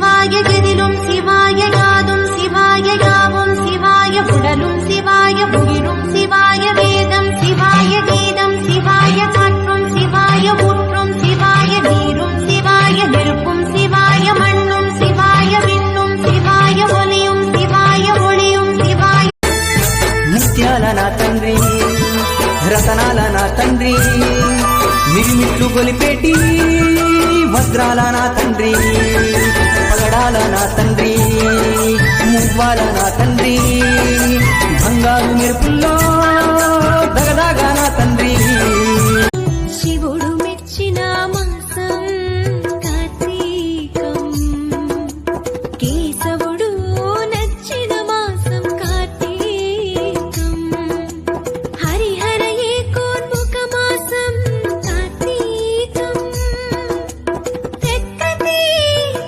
சிவாய எதிலும் சிவாய யாதும் சிவாய யாவும் சிவாய உடலும் சிவாய உயிரும் சிவாய வேதம் சிவாய கீதம் சிவாய காற்றும் சிவாய ஊற்றும் சிவாய நீரும் சிவாய நெருப்பும் சிவாய மண்ணும் சிவாய விண்ணும் சிவாய ஒலியும் சிவாய ஒளியும் சிவாய నిత్యాల నా తండ్రి రతనాల నా తండ్రి మిరిమిట్లు గొలిపేటి వజ్రాల నా తండ్రి పగడాల నా తండ్రి మువ్వాల నా తండ్రి బంగారు మెరుపుల్లో